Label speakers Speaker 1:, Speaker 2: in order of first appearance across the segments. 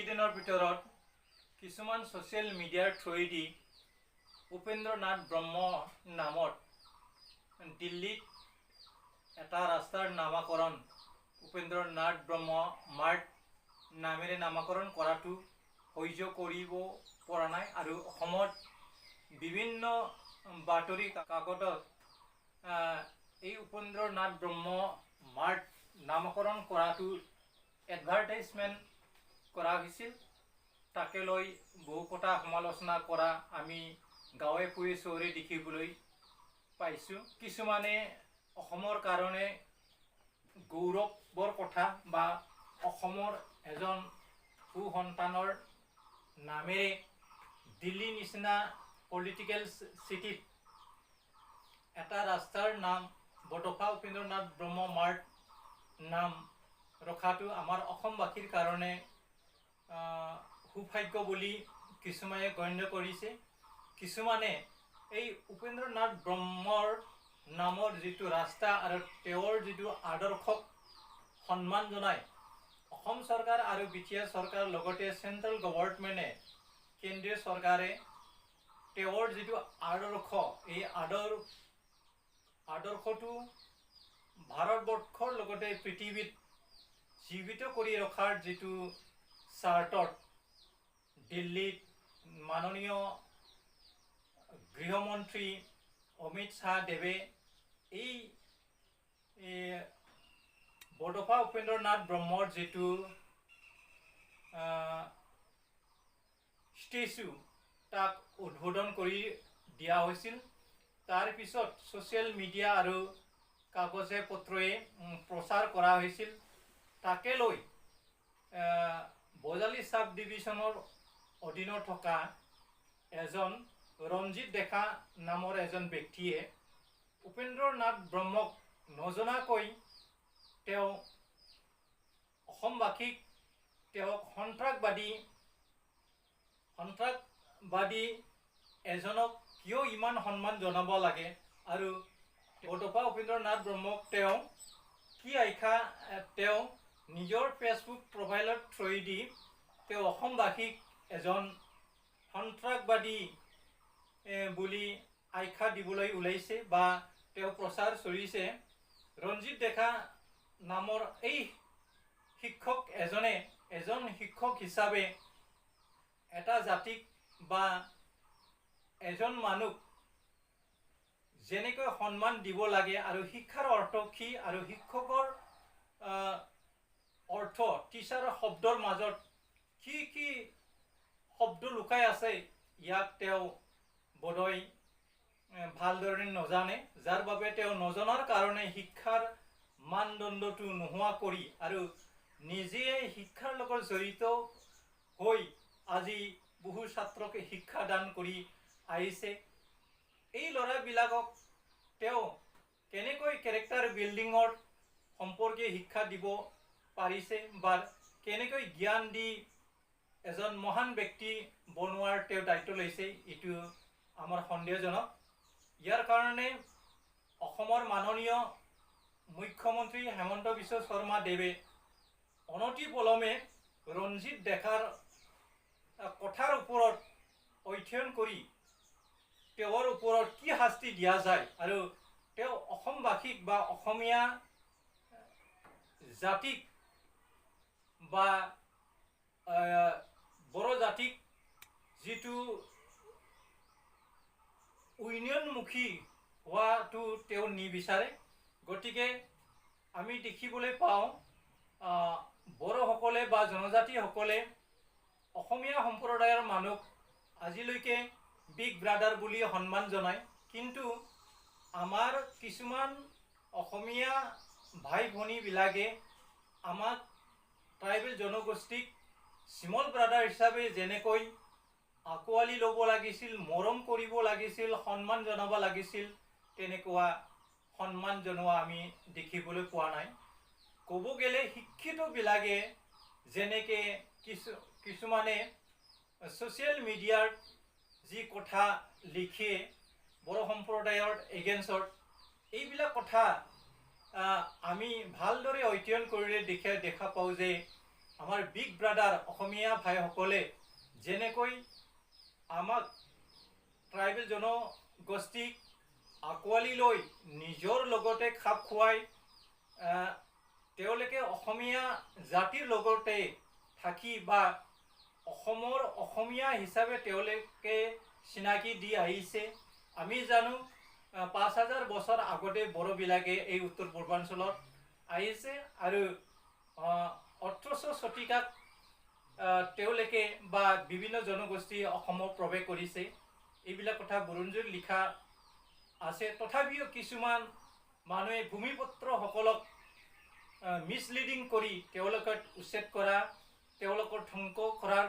Speaker 1: এইকেইদিনৰ ভিতৰত কিছুমান ছ'চিয়েল মিডিয়াৰ থ্ৰুৱেদি উপেন্দ্ৰনাথ ব্ৰহ্ম নামত দিল্লীত এটা ৰাস্তাৰ নামাকৰণ উপেন্দ্ৰনাথ ব্ৰহ্ম মাৰ্গ নামেৰে নামাকৰণ কৰাটো সহ্য কৰিব পৰা নাই আৰু অসমত বিভিন্ন বাতৰি কাকতত এই উপেন্দ্ৰনাথ ব্ৰহ্ম মাৰ্গ নামকৰণ কৰাটো এডভাৰটাইজমেণ্ট কৰা হৈছিল। তাকে লৈ বহু কথা সমালোচনা কৰা আমি গাঁৱে ভূঞে চহৰে দেখিবলৈ পাইছোঁ। কিছুমানে অসমৰ কাৰণে গৌৰৱৰ কথা বা অসমৰ এজন সুসন্তানৰ নামেৰে দিল্লী নিচিনা পলিটিকেল চিটিত এটা ৰাস্তাৰ নাম বডোফা উপেন্দ্ৰনাথ ব্ৰহ্ম মাৰ্গ নাম ৰখাটো আমাৰ অসমবাসীৰ কাৰণে সৌভাগ্য বুলি কিছুমানে গণ্য কৰিছে। কিছুমানে এই উপেন্দ্ৰনাথ ব্ৰহ্মৰ নামৰ যিটো ৰাস্তা আৰু তেওঁৰ যিটো আদৰ্শক সন্মান জনাই অসম চৰকাৰ আৰু বিটিআৰ চৰকাৰ লগতে চেণ্ট্ৰেল গভৰ্ণমেণ্টে কেন্দ্ৰীয় চৰকাৰে তেওঁৰ যিটো আদৰ্শ এই আদৰ্শটো ভাৰতবৰ্ষৰ লগতে পৃথিৱীত জীৱিত কৰি ৰখাৰ যিটো চাৰ্টত দিল্লীত মাননীয় গৃহমন্ত্ৰী অমিত শ্বাহদেৱে এই বডোফা উপেন্দ্ৰনাথ ব্ৰহ্মৰ যিটো ষ্টেচু তাক উদ্বোধন কৰি দিয়া হৈছিল। তাৰ পিছত ছ'চিয়েল মিডিয়া আৰু কাগজে পত্ৰই প্ৰচাৰ কৰা হৈছিল। তাকে লৈ বজালী চাব ডিভিশ্যনৰ অধীনত থকা এজন ৰঞ্জিত ডেকা নামৰ এজন ব্যক্তিয়ে উপেন্দ্ৰনাথ ব্ৰহ্মক নজনাকৈ তেওঁ অসমবাসীক তেওঁক সন্ত্ৰাসবাদী এজনক কিয় ইমান সন্মান জনাব লাগে আৰু বডোফা উপেন্দ্ৰনাথ ব্ৰহ্মক তেওঁ কি আখ্যা তেওঁ নিজৰ ফেচবুক প্ৰফাইলৰ থ্ৰুৱেদি তেওঁ অসমবাসীক এজন সন্ত্ৰাসবাদী বুলি আখ্যা দিবলৈ ওলাইছে বা তেওঁ প্ৰচাৰ চলিছে। ৰঞ্জিত ডেকা নামৰ এই শিক্ষক এজন শিক্ষক হিচাপে এটা জাতিক বা এজন মানুহক যেনেকৈ সন্মান দিব লাগে আৰু শিক্ষাৰ অৰ্থ কি আৰু শিক্ষকৰ অৰ্থ টিচাৰৰ শব্দৰ মাজত কি শব্দ লুকাই আছে ইয়াক তেওঁ বোধহয় ভালদৰে নজানে, যাৰ বাবে তেওঁ নজনাৰ কাৰণে শিক্ষাৰ মানদণ্ডটো নোহোৱা কৰি আৰু নিজে শিক্ষাৰ লগত জড়িত হৈ আজি বহু ছাত্ৰক শিক্ষাদান কৰি আহিছে। এই ল'ৰাবিলাকক তেওঁ কেনেকৈ কেৰেক্টাৰ বিল্ডিঙৰ সম্পৰ্কে শিক্ষা দিব পাৰিছে বা কেনেকৈ জ্ঞান দি এজন মহান ব্যক্তি বনোৱাৰ তেওঁ দায়িত্ব লৈছে এইটো আমাৰ সন্দেহজনক। ইয়াৰ কাৰণে অসমৰ মাননীয় মুখ্যমন্ত্ৰী হেমন্ত বিশ্ব শৰ্মা দেৱে অনতিপলমে ৰঞ্জিত ডেকাৰ কথাৰ ওপৰত অধ্যয়ন কৰি তেওঁৰ ওপৰত কি শাস্তি দিয়া যায় আৰু তেওঁ অসমবাসীক বা অসমীয়া জাতিক বা বড়ো জাতিক যিটো উন্নয়নমুখী হোৱাটো তেওঁ নিবিচাৰে। গতিকে আমি দেখিবলৈ পাওঁ বড়োসকলে বা জনজাতিসকলে অসমীয়া সম্প্ৰদায়ৰ মানুহক আজিলৈকে বিগ ব্ৰাদাৰ বুলি সন্মান জনায়, কিন্তু আমাৰ কিছুমান অসমীয়া ভাই ভনীবিলাকে আমাক ট্ৰাইবেল জনগোষ্ঠীক স্মল ব্ৰাদাৰ হিচাপে যেনেকৈ আঁকোৱালি ল'ব লাগিছিল, মৰম কৰিব লাগিছিল, সন্মান জনাব লাগিছিল, তেনেকুৱা সন্মান জনোৱা আমি দেখিবলৈ পোৱা নাই। ক'ব গ'লে শিক্ষিতবিলাকে যেনেকৈ কিছুমানে ছ'চিয়েল মিডিয়াৰ যি কথা লিখে বড়ো সম্প্ৰদায়ৰ এগেইনষ্টত, এইবিলাক কথা আমি ভালদৰে অধ্যয়ন কৰিলে দেখা পাওঁ যে আমাৰ বিগ ব্ৰাদাৰ অসমীয়া ভাইসকলে যেনেকৈ আমাক ট্ৰাইবেল জনগোষ্ঠীক আঁকোৱালি লৈ নিজৰ লগতে খাপ খুৱাই তেওঁলোকে অসমীয়া জাতিৰ লগতে থাকি বা অসমৰ অসমীয়া হিচাপে তেওঁলোকে চিনাকি দি আহিছে। আমি জানো ৫,০০০ বছৰ আগতে বড়োবিলাকে এই উত্তৰ পূৰ্বাঞ্চলত আহিছে আৰু ১৮শ শতিকাত তেওঁলোকে বা বিভিন্ন জনগোষ্ঠী অসমত প্ৰৱেশ কৰিছে। এইবিলাক কথা বুৰঞ্জীত লিখা আছে। তথাপিও কিছুমান মানুহে ভূমিপুত্ৰসকলক মিছলিডিং কৰি তেওঁলোকক উচ্ছেদ কৰা, তেওঁলোকৰ ধ্বংস কৰাৰ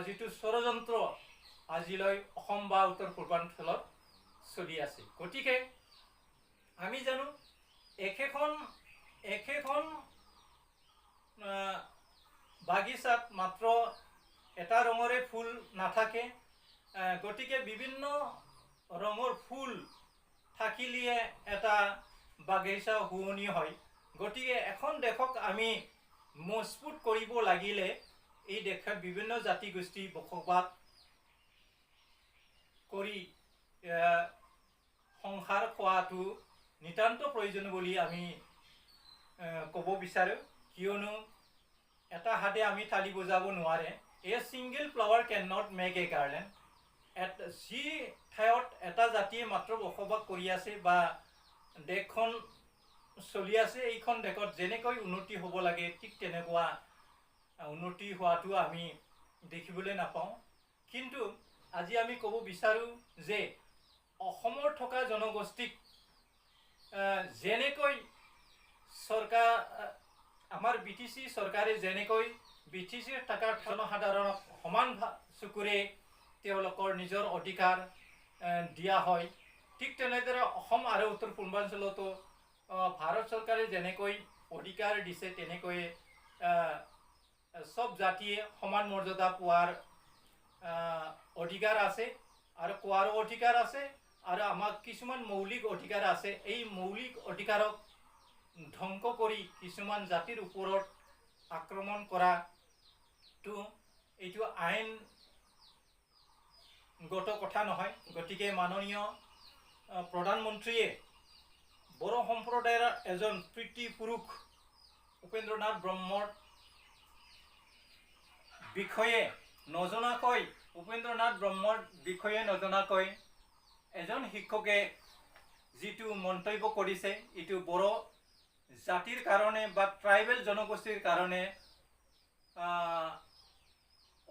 Speaker 1: যিটো ষড়যন্ত্ৰ আজিলৈ অসম বা উত্তৰ পূৰ্বাঞ্চলত চলি আছে। গতিকে আমি জানো একেখন বাগিচাত মাত্ৰ এটা ৰঙৰে ফুল নাথাকে। গতিকে বিভিন্ন ৰঙৰ ফুল থাকিলে এটা বাগিচা শুৱনি হয়। গতিকে এখন দেশক আমি মজবুত কৰিব লাগিলে এই দেশত বিভিন্ন জাতি গোষ্ঠী বসবাস কৰি সংসাৰ কৰাটো নিতান্ত প্ৰয়োজন বুলি আমি ক'ব বিচাৰোঁ। কিয়নো এটা হাতে আমি তালি বজাব নোৱাৰে। A single flower can not make a garden. যি ঠাইত এটা জাতিয়ে মাত্ৰ বসবাস কৰি আছে বা দেশখন চলি আছে, এইখন দেশত যেনেকৈ উন্নতি হ'ব লাগে ঠিক তেনেকুৱা উন্নতি হোৱাটো আমি দেখিবলৈ নাপাওঁ। কিন্তু আজি আমি ক'ব বিচাৰোঁ যে অসমৰ থকা জনগোষ্ঠীক যেনেকৈ চৰকাৰ আমাৰ BTC চৰকাৰে যেনেকৈ BTCৰ থকা জনসাধাৰণক সমান চকুৰে তেওঁলোকৰ নিজৰ অধিকাৰ দিয়া হয়, ঠিক তেনেদৰে অসম আৰু উত্তৰ পূৰ্বাঞ্চলতো ভাৰত চৰকাৰে যেনেকৈ অধিকাৰ দিছে তেনেকৈ সব জাতিয়ে সমান মৰ্যাদা পোৱাৰ অধিকাৰ আছে আৰু কোৱাৰো অধিকাৰ আছে আৰু আমাক কিছুমান মৌলিক অধিকাৰ আছে। এই মৌলিক অধিকাৰক ধ্বংস কৰি কিছুমান জাতিৰ ওপৰত আক্ৰমণ কৰাটো এইটো আইনগত কথা নহয়। গতিকে মাননীয় প্ৰধানমন্ত্ৰীয়ে বড়ো সম্প্ৰদায়ৰ এজন পিতৃপুৰুষ উপেন্দ্ৰনাথ ব্ৰহ্মৰ বিষয়ে নজনাকৈ এজন শিক্ষকে যিটো মন্তব্য কৰিছে, এইটো বড়ো জাতিৰ কাৰণে বা ট্ৰাইবেল জনগোষ্ঠীৰ কাৰণে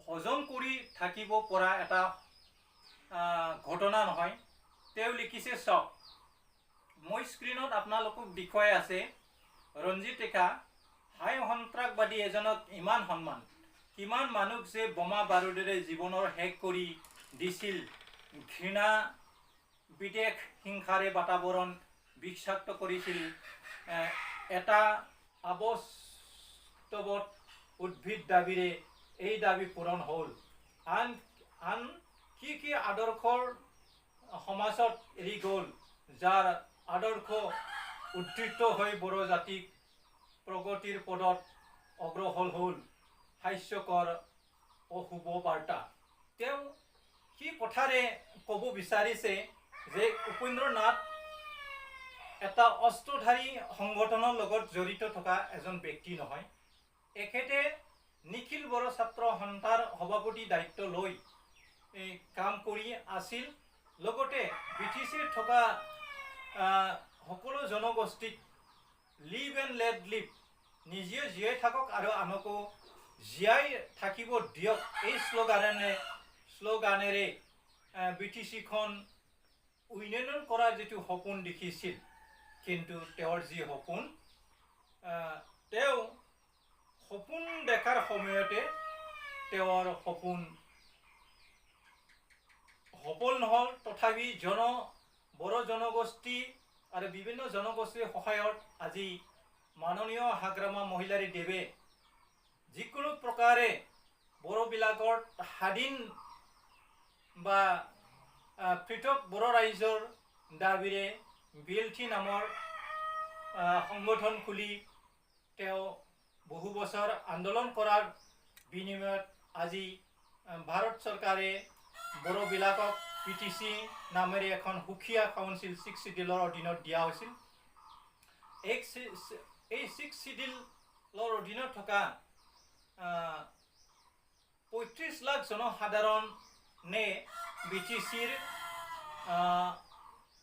Speaker 1: হজম কৰি থাকিব পৰা এটা ঘটনা নহয়। তেওঁ লিখিছে, চাওক, মই স্ক্ৰীণত আপোনালোকক দেখুৱাই আছে ৰঞ্জিত ডেকা হাই সন্ত্ৰাসবাদী এজনক ইমান সন্মান, কিমান মানুহ যে বোমা বাৰুদেৰে জীৱনৰ শেষ কৰি দিছিল, ঘৃণা বিদ্বেষ হিংসাৰে বাতাবৰণ বিষাক্ত কৰিছিল, এটা আৱস্তৱত উদ্ভিদ দাবীৰে এই দাবী পূৰণ হ'ল। আন কি আদৰ্শৰ সমাজত এৰি গ'ল, যাৰ আদৰ্শ উদ্ধৃত হৈ বড়ো জাতিক প্ৰগতিৰ পদত অগ্ৰসৰ হ'ল। হাস্যকৰ অশুভ বাৰ্তা। তেওঁ কি কথাৰে ক'ব বিচাৰিছে যে উপেন্দ্ৰনাথ এটা অস্ত্ৰধাৰী সংগঠনৰ লগত জড়িত থকা এজন ব্যক্তি নহয়। এখেতে নিখিল বড়ো ছাত্ৰ সন্থাৰ সভাপতি দায়িত্ব লৈ কাম কৰি আছিল। লগতে BTCত থকা সকলো জনগোষ্ঠীক লিভ এণ্ড লেট লিভ, নিজে জীয়াই থাকক আৰু আনকো জীয়াই থাকিব দিয়ক, এই শ্লোগানেৰে BTCখন উন্নয়ন কৰাৰ যিটো সপোন দেখিছিল, কিন্তু তেওঁৰ যি সপোন, তেওঁ সপোন দেখাৰ সময়তে তেওঁৰ সপোন সফল নহ'ল। তথাপি বড়ো জনগোষ্ঠী আৰু বিভিন্ন জনগোষ্ঠীৰ সহায়ত আজি মাননীয় হাগ্ৰামা মহিলাৰী দেৱে যিকোনো প্ৰকাৰে বড়োবিলাকৰ স্বাধীন বা পৃথক বড়ো ৰাইজৰ দাবীৰে BLT নামৰ সংগঠন খুলি তেওঁ বহু বছৰ আন্দোলন কৰাৰ বিনিময়ত আজি ভাৰত চৰকাৰে বড়োবিলাকক PTC নামেৰে এখন সুকীয়া কাউন্সিল 6 শিডিউলৰ অধীনত দিয়া হৈছিল। এই 6 শিডিউলৰ অধীনত থকা 35 লাখ জনসাধাৰণে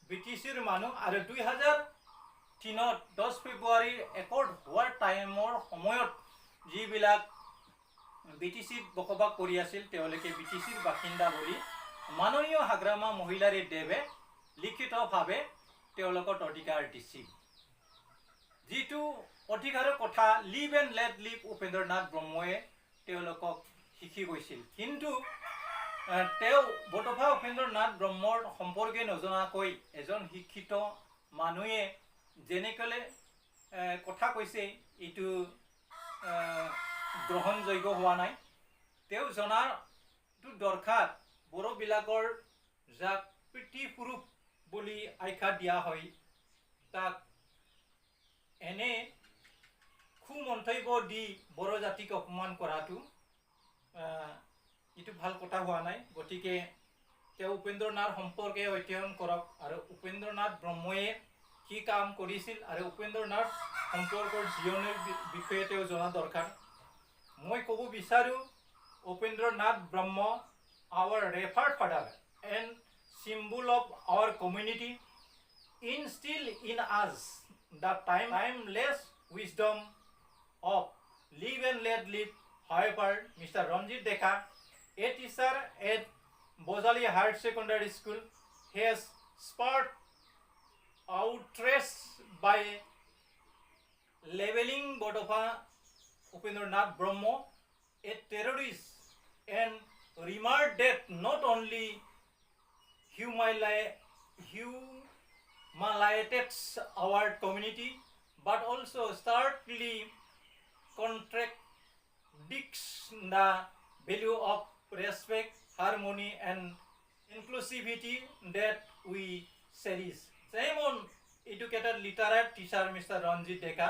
Speaker 1: BTCৰ মানুহ আৰু 2003 10 ফেব্ৰুৱাৰীৰ একৰ্ড হোৱাৰ টাইমৰ সময়ত যিবিলাক BTCত বসবাস কৰি আছিল তেওঁলোকে BTCৰ বাসিন্দা বুলি মাননীয় হাগ্ৰামা মহিলাৰী দেৱে লিখিতভাৱে তেওঁলোকৰ অধিকাৰ দিছিল। যিটো অধিকাৰৰ কথা live and let live Upendranath ব্ৰহ্মই তেওঁলোকক শিকি গৈছিল। কিন্তু তেওঁ বটফা উপেন্দ্ৰনাথ ব্ৰহ্মৰ সম্পৰ্কে নজনাকৈ এজন শিক্ষিত মানুহে যেনেকৈ কথা কৈছে এইটো গ্ৰহণযোগ্য হোৱা নাই। তেওঁ জনাটো দৰকাৰ বড়োবিলাকৰ যাক পিতৃপুৰুষ বুলি আখ্যা দিয়া হয় তাক এনে কুমন্তব্য দি বড়ো জাতিক অপমান কৰাটো এইটো ভাল কথা হোৱা নাই। গতিকে তেওঁ উপেন্দ্ৰনাথ সম্পৰ্কে অধ্যয়ন কৰক আৰু উপেন্দ্ৰনাথ ব্ৰহ্ময়ে কি কাম কৰিছিল আৰু উপেন্দ্ৰনাথ সম্পৰ্কৰ জীৱনৰ বিষয়ে তেওঁ জনা দৰকাৰ। মই ক'ব বিচাৰোঁ উপেন্দ্ৰনাথ ব্ৰহ্ম our revered father and symbol of our community instill in us the timeless wisdom of live and let live. However, Mr. Ranjit Dekha, a teacher at Bojali Higher Secondary School, has sparked outrage by labeling Botopha Upendranath Brahmo a terrorist and remarked that not only humiliated our community but also starkly contradicts the value of respect, harmony and inclusivity that we cherish. Same on educated literate teacher Mr. Ranjit Dekha,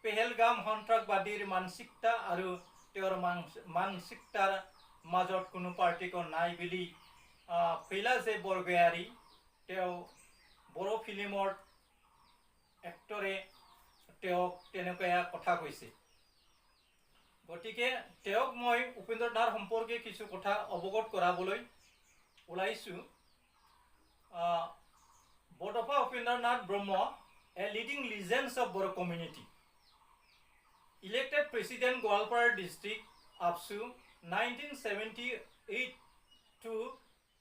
Speaker 1: Pahalgam সন্ত্ৰাসবাদীৰ মানসিকতা আৰু তেওঁৰ মানসিকতাৰ মাজত কোনো পাৰ্থক্য নাই বুলি ফৈলাজে বৰগয়াৰী তেওঁ বড়ো ফিল্মৰ এক্টৰে তেওঁক তেনেকুৱা কথা কৈছে। গতিকে তেওঁক মই উপেন্দ্ৰনাথ সম্পৰ্কে কিছু কথা অৱগত কৰাবলৈ ওলাইছোঁ। বটফা উপেন্দ্ৰনাথ ব্ৰহ্ম a leading legends of Boro community. Elected President Goalpara District APSU 1978 to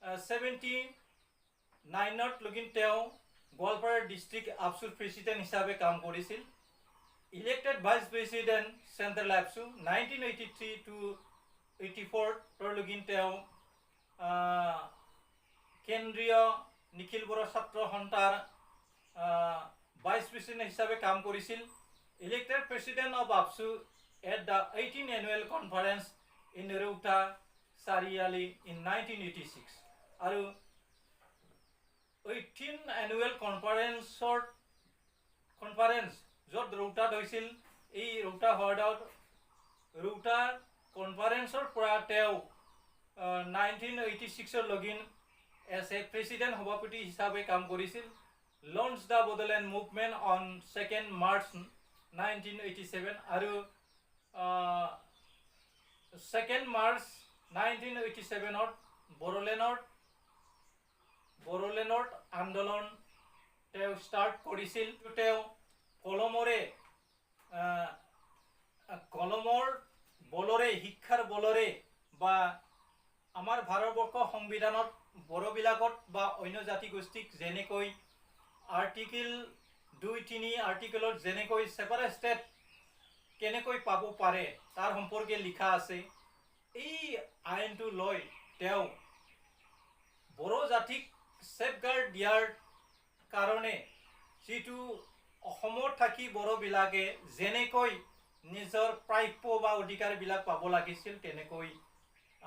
Speaker 1: 79 login তেওঁ গোৱালপাৰা ডিষ্ট্ৰিক্ট APSUৰ প্ৰেচিডেণ্ট হিচাপে কাম কৰিছিল। Elected vice president central APSU 1983 to 84 login তেওঁ কেন্দ্ৰীয় নিখিল বড়ো ছাত্ৰ সন্থাৰ ভাইচ প্ৰেচিডেণ্ট হিচাপে কাম কৰিছিল। Elected President of APSU at the 18th Annual Conference in Reuta, Sariali in 1986. আৰু 18th Annual Conference য'ত ৰৌতাত হৈছিল, এই ৰৌতা হ্ৰদত ৰৌতা কনফাৰেন্সৰ পৰা তেওঁ 1986 লগিন এজ এ প্ৰেচিডেণ্ট সভাপতি হিচাপে কাম কৰিছিল। Launch the Bodoland movement on 2nd March 1987 আৰু 2nd March 1987 বড়োলেণ্ডৰ আন্দোলন তেওঁ ষ্টাৰ্ট কৰিছিল। তেওঁ কলমৰ বলৰে শিক্ষাৰ বলৰে বা আমাৰ ভাৰতবৰ্ষ সংবিধানত বড়োবিলাকত বা অন্য জাতিগোষ্ঠীক যেনেকৈ আৰ্টিকেল 2-3 আৰ্টিকেলত যেনেকৈ ছেপাৰেট ষ্টেট কেনেকৈ পাব পাৰে তাৰ সম্পৰ্কে লিখা আছে। এই আইনটো লৈ তেওঁ বড়ো জাতিক ছেফগাৰ্ড দিয়াৰ কাৰণে যিটো অসমত থাকি বড়োবিলাকে যেনেকৈ নিজৰ প্ৰাপ্য বা অধিকাৰবিলাক পাব লাগিছিল তেনেকৈ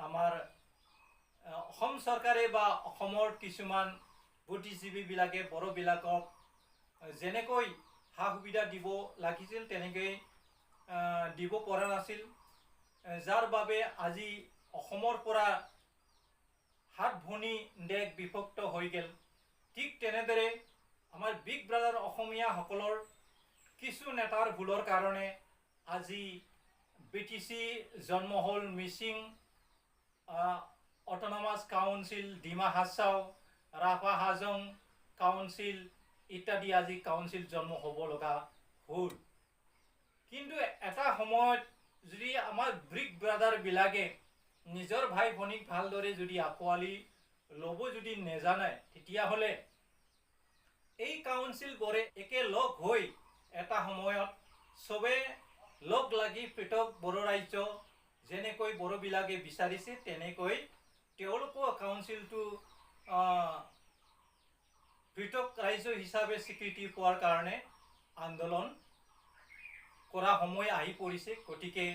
Speaker 1: আমাৰ অসম চৰকাৰে বা অসমৰ কিছুমান বুদ্ধিজীৱীবিলাকে বড়োবিলাকক যেনেকৈ সা সুবিধা দিব লাগিছিল তেনেকৈ দিব পৰা নাছিল, যাৰ বাবে আজি অসমৰ পৰা 7 ভনী দেশ বিভক্ত হৈ গ'ল। ঠিক তেনেদৰে আমাৰ বিগ ব্ৰাদাৰ অসমীয়াসকলৰ কিছু নেতাৰ ভুলৰ কাৰণে আজি BTC জন্ম হ'ল, Mising autonomous council, Dima Hasao, Rabha Hajong council ইত্যাদি আজি কাউন্সিল জন্ম হ'ব লগা হ'ল। কিন্তু এটা সময়ত যদি আমাৰ বিগ ব্ৰাদাৰবিলাকে নিজৰ ভাই ভনীক ভালদৰে যদি আঁকোৱালি ল'ব যদি নেজানে, তেতিয়াহ'লে এই কাউন্সিলবোৰে একেলগ হৈ এটা সময়ত চবে লগ লাগি পৃথক বড়ো ৰাজ্য যেনেকৈ বড়োবিলাকে বিচাৰিছে তেনেকৈ তেওঁলোকো কাউন্সিলটো পৃথক ৰাজ্য হিচাপে স্বীকৃতি পোৱাৰ কাৰণে আন্দোলন কৰা সময় আহি পৰিছে। গতিকে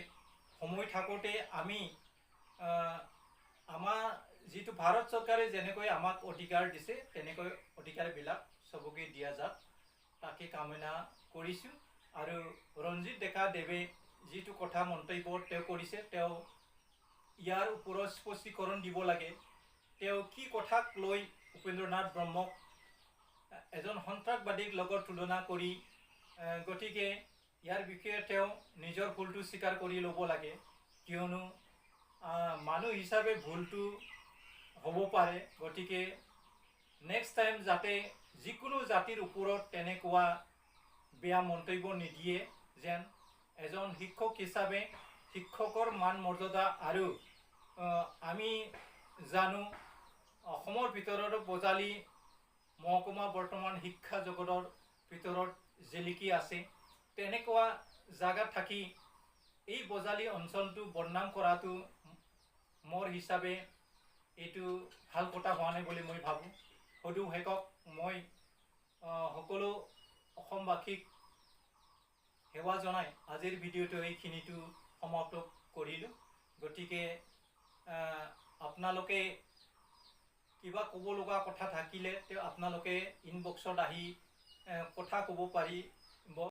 Speaker 1: সময় থাকোঁতে আমি আমাৰ যিটো ভাৰত চৰকাৰে যেনেকৈ আমাক অধিকাৰ দিছে তেনেকৈ অধিকাৰবিলাক চবকে দিয়া যাওক তাকে কামনা কৰিছোঁ। আৰু ৰঞ্জিত ডেকা দেৱে যিটো কথা মন্তব্য তেওঁ কৰিছে, তেওঁ ইয়াৰ ওপৰত স্পষ্টীকৰণ দিব লাগে। তেওঁ কি কথাক লৈ উপেন্দ্ৰনাথ ব্ৰহ্মক এজন সন্ত্ৰাসবাদীৰ লগত তুলনা কৰি, গতিকে ইয়াৰ বিষয়ে তেওঁ নিজৰ ভুলটো স্বীকাৰ কৰি ল'ব লাগে, কিয়নো মানুহ হিচাপে ভুলটো হ'ব পাৰে। গতিকে নেক্সট টাইম যাতে যিকোনো জাতিৰ ওপৰত তেনেকুৱা বেয়া মন্তব্য নিদিয়ে, যেন এজন শিক্ষক হিচাপে শিক্ষকৰ মান মৰ্যাদা আৰু আমি জানো অসমৰ ভিতৰত বজালী মহকুমা বৰ্তমান শিক্ষা জগতৰ ভিতৰত জিলিকি আছে। তেনেকুৱা জাগাত থাকি এই বজালী অঞ্চলটো বদনাম কৰাটো মোৰ হিচাপে এইটো ভাল কথা হোৱা নাই বুলি মই ভাবোঁ। সদু শেষক মই সকলো অসমবাসীক সেৱা জনাই আজিৰ ভিডিঅ'টো এইখিনিটো সমাপ্ত কৰিলোঁ। গতিকে আপোনালোকে কিবা ক'ব লগা কথা থাকিলে আপোনালোকে ইনবক্সত আহি কথা ক'ব পাৰি।